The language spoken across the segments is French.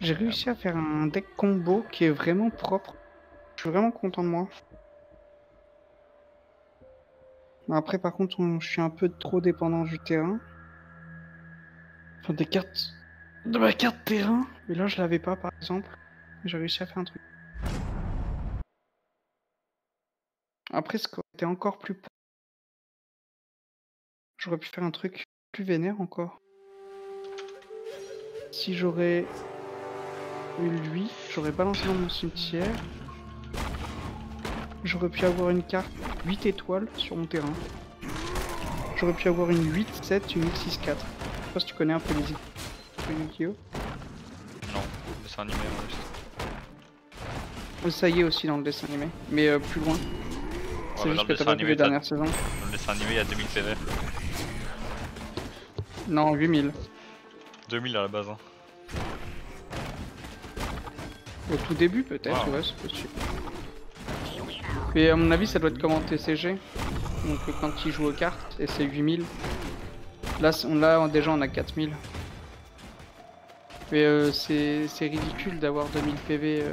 J'ai réussi à faire un deck combo qui est vraiment propre. Je suis vraiment content de moi. Après, par contre, je suis un peu trop dépendant du terrain. Enfin, des cartes. De ma carte terrain. Mais là, je l'avais pas, par exemple. J'ai réussi à faire un truc. Après, ce qui aurait été encore plus... J'aurais pu faire un truc plus vénère encore. Si j'aurais eu lui, j'aurais balancé dans mon cimetière. J'aurais pu avoir une carte 8 étoiles sur mon terrain. J'aurais pu avoir une 8-7, une 6-4. Je sais pas si tu connais un peu les équipes de Yu-Gi-Oh! Non, dessin animé, juste. Ça y est aussi dans le dessin animé, mais plus loin. C'est Ouais, juste que t'as pas vu les dernières saisons. Dans le dessin animé, il y a 2000 PV. Non, 8000. 2000 à la base. Hein. Au tout début peut-être, Wow. ouais, c'est possible. Mais à mon avis, ça doit être comme en TCG. Donc quand ils jouent aux cartes, et c'est 8000. Là, déjà on a 4000. Mais c'est ridicule d'avoir 2000 PV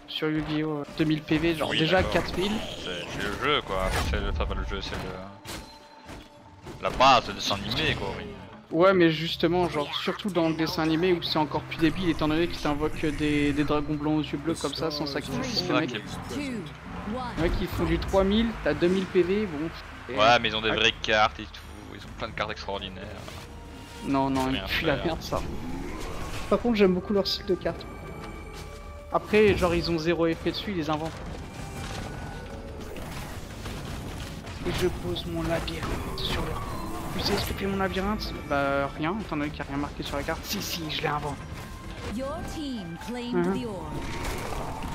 sur Yu-Gi-Oh! 2000 PV, genre Oui, déjà d'accord. 4000. C'est le jeu quoi, enfin pas le jeu, c'est la base de dessin animé quoi. Oui. Ouais, mais justement, genre surtout dans le dessin animé où c'est encore plus débile étant donné qu'ils t'invoquent des dragons blancs aux yeux bleus comme ça sans sacrifice. Le mec, ils font du 3000, t'as 2000 PV, bon. Ouais, mais ils ont des vraies cartes et tout, ils ont plein de cartes extraordinaires. Non, non, ils Rien puent la faire. merde ça. Par contre, j'aime beaucoup leur style de cartes. Après, genre, ils ont zéro effet dessus, ils les inventent. Et je pose mon labyrinthe sur le... Tu sais ce que fait mon labyrinthe? Bah, rien, étant donné qu'il n'y a rien marqué sur la carte. Si, je l'ai inventé.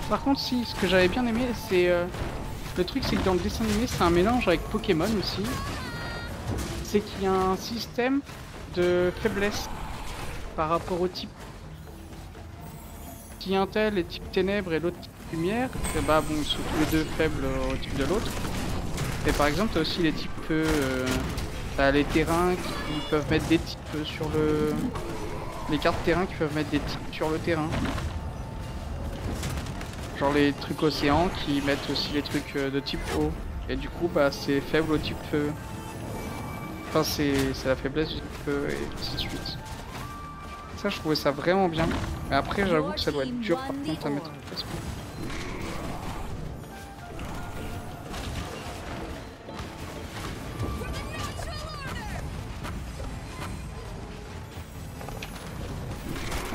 Par contre, si, ce que j'avais bien aimé, c'est... Le truc, c'est que dans le dessin animé, c'est un mélange avec Pokémon aussi. C'est qu'il y a un système de faiblesse par rapport au type. Si un tel est type ténèbres et l'autre type lumière, et bah bon, ils sont tous les deux faibles au type de l'autre. Et par exemple, t'as aussi les types feu, t'as les terrains qui peuvent mettre des types sur le... Les cartes terrain qui peuvent mettre des types sur le terrain. Genre les trucs océans qui mettent aussi les trucs de type eau. Et du coup, bah c'est faible au type feu. Enfin, c'est la faiblesse du type feu et ainsi de suite. Ça, je trouvais ça vraiment bien. Mais après, j'avoue que ça doit être dur par contre à mettre en place.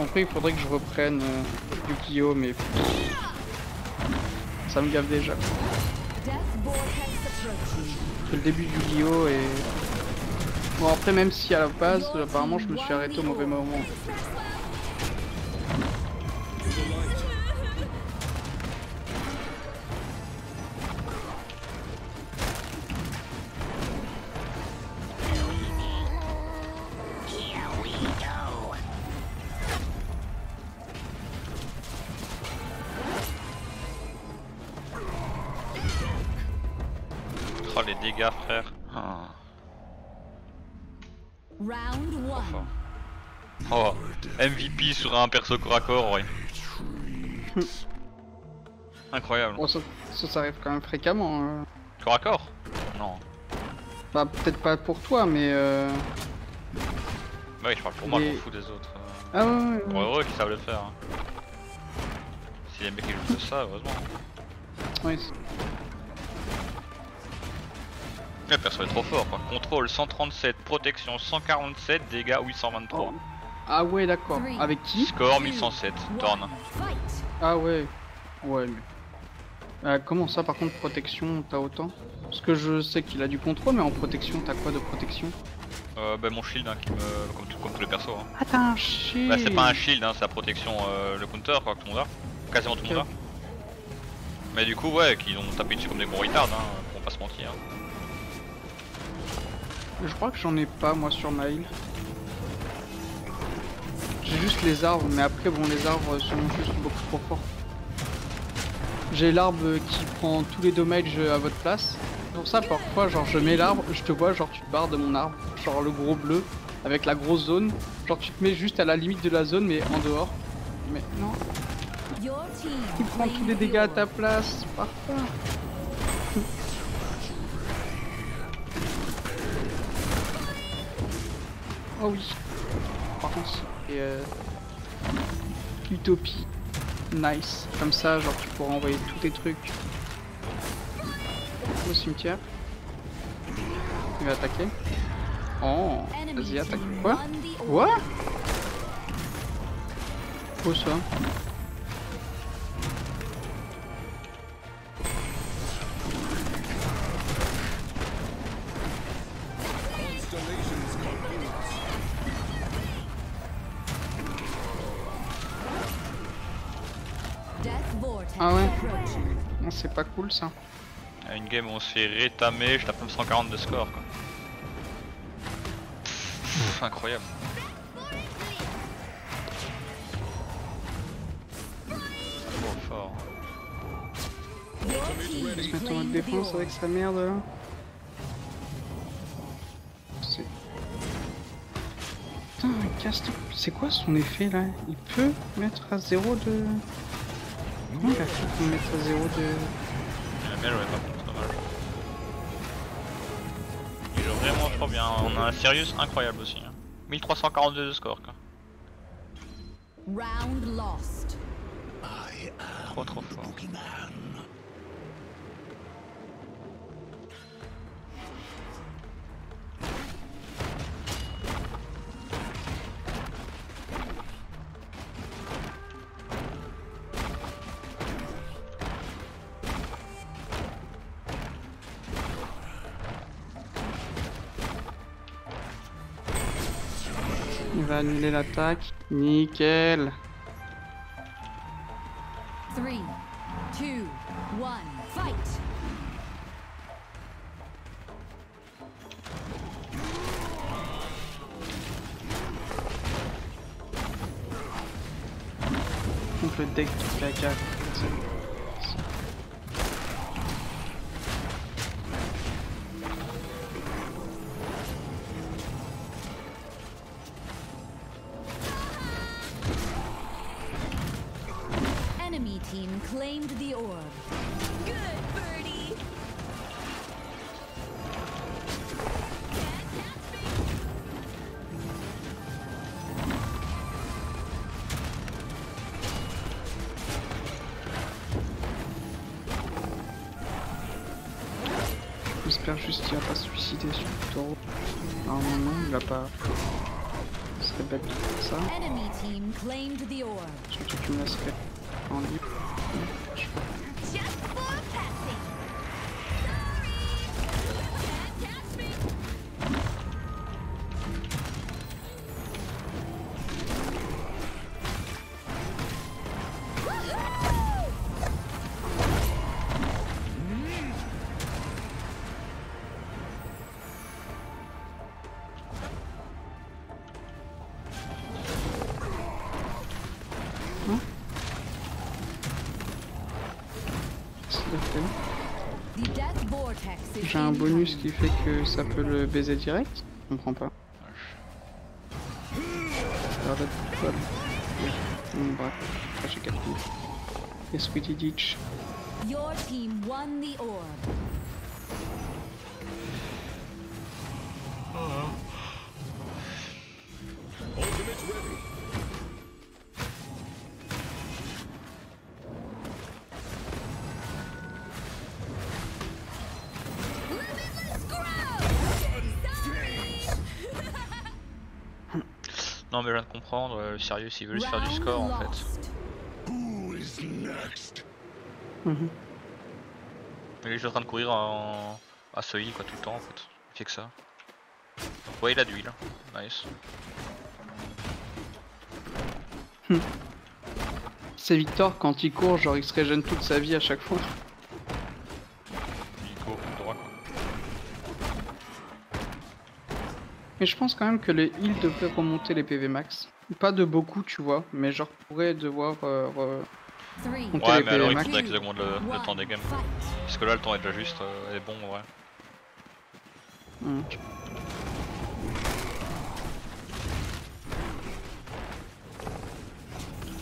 Après, il faudrait que je reprenne Yu-Gi-Oh! Mais ça me gave déjà. C'est le début du Yu-Gi-Oh! Et... Bon, après, même si à la base, apparemment, je me suis arrêté au mauvais moment. Oh les dégâts frère. Ah. Enfin. Oh, MVP sur un perso corps à corps, ouais. Incroyable. Bon, ça arrive quand même fréquemment. Corps à corps? Non. Bah, peut-être pas pour toi, mais Bah oui, je parle pour moi, je m'en fous des autres. Ah ouais. Heureux qu'ils savent le faire. Hein. Si les mecs qui jouent de ça, heureusement. Oui. Le perso est trop fort quoi. Contrôle 137, protection 147, dégâts 823. Ah ouais, d'accord. Avec qui? Score 1107, Torn. Ah ouais. Ouais, mais... comment ça, par contre, protection, t'as autant? Parce que je sais qu'il a du contrôle, mais en protection, t'as quoi de protection? Bah mon shield hein, qui me... comme tous les persos. Hein. Ah, t'as un shield. Bah c'est pas un shield, hein, c'est la protection, le counter quoi, que tout le monde a. Quasiment tout le monde a. Mais du coup, ouais, qu'ils ont tapé dessus comme des gros retards, hein, pour pas se mentir. Hein. Je crois que j'en ai pas, moi, sur ma heal. J'ai juste les arbres, mais après, bon, les arbres sont juste beaucoup trop forts. J'ai l'arbre qui prend tous les dommages à votre place. Pour ça, parfois, genre, je mets l'arbre, je te vois, genre, tu te barres de mon arbre. Genre, le gros bleu, avec la grosse zone. Genre, tu te mets juste à la limite de la zone, mais en dehors. Mais non, Your team il prend tous les dégâts à ta place, pars pas. Oh oui. Par contre, c'est Utopie. Nice. Comme ça, genre tu pourras envoyer tous tes trucs au cimetière. Il va attaquer. Oh, vas-y, attaque. Quoi? Quoi? Où ça? Ah ouais? Non, c'est pas cool ça. À une game où on se fait rétamer, je tape même 140 de score quoi. Pff, incroyable. Trop fort. Il va se mettre en mode défense avec sa merde là. C'est... Putain, casse tout. C'est quoi son effet là? Il peut mettre à 0 de... Comment il a fait pour mettre à 0 de... Il a bien joué par contre, dommage. Il joue vraiment trop bien, on a un Sirius incroyable aussi. Hein. 1342 de score quoi. Round lost. Trop fort. Il va annuler l'attaque. Nickel. 3, 2, 1, fight! Donc le deck du caca. Enemy team claimed the orb. Good, birdie! J'espère juste qu'il va pas se suicider sur le taureau. Normalement, il va pas. Ce serait bête de faire ça. Enemy team claimed the orb. Surtout qu'il me laisserait en libre. Just for passing. Sorry. Can't catch me. The death vortex is J'ai un bonus incoming. qui fait que ça peut le baiser direct. Je comprends pas. Alors là, quoi? Oui, mon bras. Ah, j'ai 4 coups. Et Sweetie Ditch. Your team won the orb. Non mais je viens de comprendre, Sirius il veut juste faire du score en fait. Mhm. Il est juste en train de courir à seuil quoi tout le temps en fait. Il fait que ça. Ouais il a d'huile. Nice. C'est Victor quand il court, genre il se régène toute sa vie à chaque fois. Il court tout droit quoi. Mais je pense quand même que les heals devraient remonter les PV max. Pas de beaucoup, tu vois, mais genre pourrait devoir monter Ouais les mais alors PV il max. faudrait qu'ils augmentent le temps des games. Parce que là le temps est déjà juste, elle est bon en vrai. Mhm.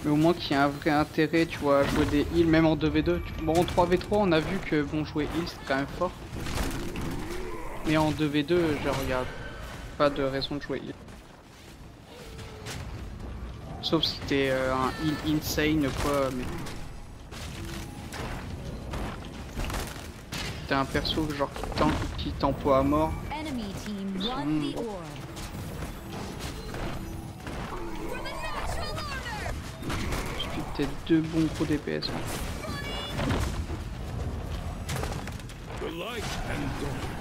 Mais au moins qu'il y ait un vrai intérêt, tu vois, à jouer des heals, même en 2v2. Bon, en 3v3, on a vu que bon, jouer heal c'est quand même fort. Mais en 2v2, je regarde. Pas de raison de jouer heal. Sauf si t'es un heal insane quoi, mais... T'es un perso genre qui tempo à mort. Enemy team won the orb. Suffit que t'aies 2 bons gros DPS. Hein. The light and dark.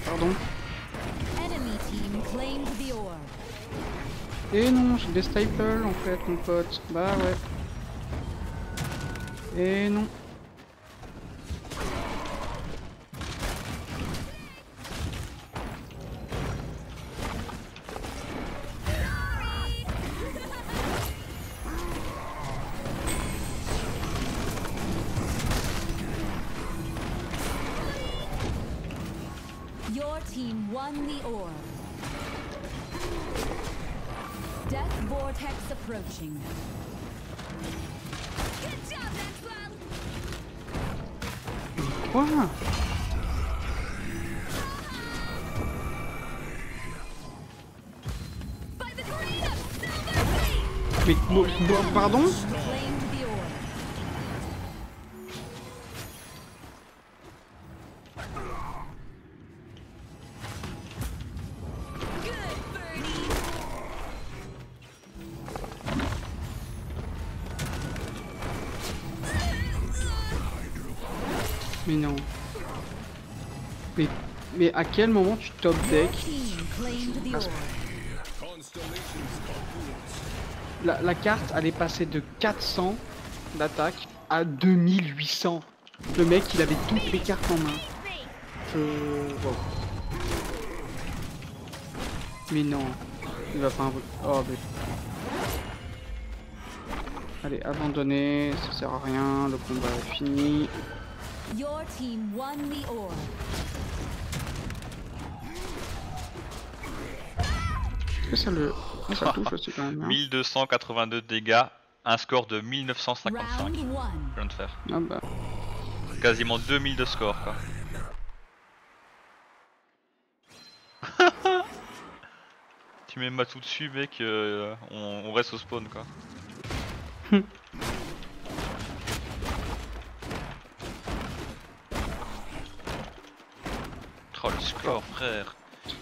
Pardon. Enemy team claimed the orb. Et non, j'ai des staples en fait, mon pote. Bah ouais. Et non. Your team won the orb. Death vortex approaching. Good job, Maxwell. Quoi? By the green of Silver Sea. Mais pardon? Claimed the orb. Good birdie. Mais non. Mais à quel moment tu top deck? Team claimed the orb. Constellations confluence. La carte elle est passée de 400 d'attaque à 2800. Le mec il avait toutes les cartes en main. Wow. Mais non. Il va pas invoquer. Oh mais... Allez, abandonner, ça sert à rien, le combat est fini. Your team won the orb. Est-ce que ça le... Ah, ça touche aussi quand même. Hein. 1282 dégâts, un score de 1955. Round Je 1. viens de faire. Ah bah... Quasiment 2000 de score quoi. Tu mets Matou dessus mec, on reste au spawn quoi. Oh le score frère.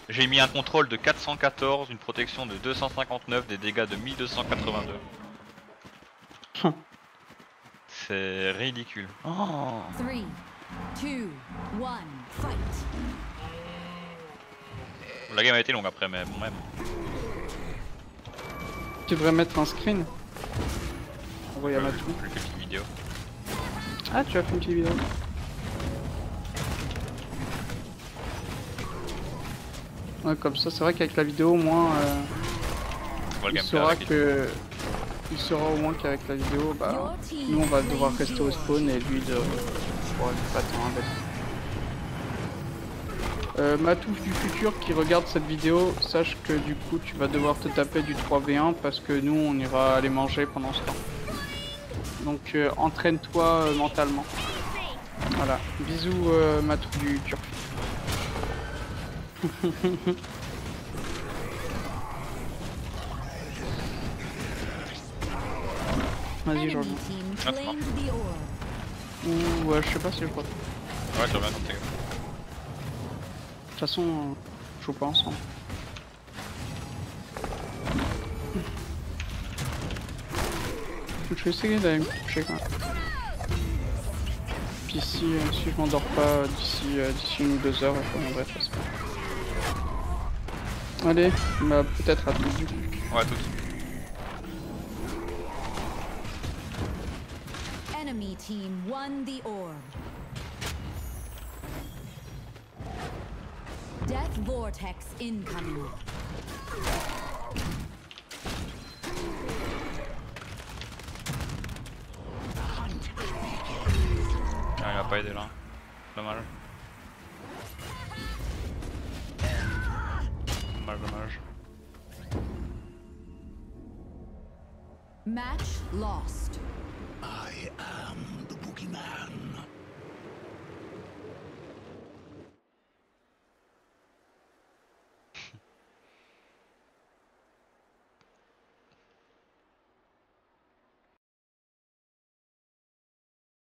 J'ai mis un contrôle de 414, une protection de 259, des dégâts de 1282. C'est ridicule. Oh. 3, 2, 1, fight. La game a été longue après mais bon même. Tu devrais mettre un screen. Envoyer à Matou. J'ai fait une petite vidéo. Ah tu as fait une petite vidéo. Ouais comme ça c'est vrai qu'avec la vidéo au moins On voit le il gameplay saura avec que... Il saura au moins qu'avec la vidéo bah nous on va devoir rester au spawn et lui de... Ouais, pas tant en fait. Matou du futur qui regarde cette vidéo, sache que du coup tu vas devoir te taper du 3v1 parce que nous on ira aller manger pendant ce temps. Donc entraîne-toi mentalement. Voilà, bisous Matou du turc. Vas-y je Enemy reviens. team Ah, c'est claimed the orb. Ou je sais pas si je crois. De Ouais tu reviens quand t'es. toute façon, je joue pas ensemble. Je vais essayer d'aller me coucher quand même. Puis si je m'endors pas d'ici 1 ou 2 heures, je reviendrai de toute façon. Allez, bah peut-être à tout du coup. Ouais tout. Enemy team won the orb. Death vortex incoming. Ah, il m'a pas aidé là. Dommage. dommage. Match lost. I am the boogeyman.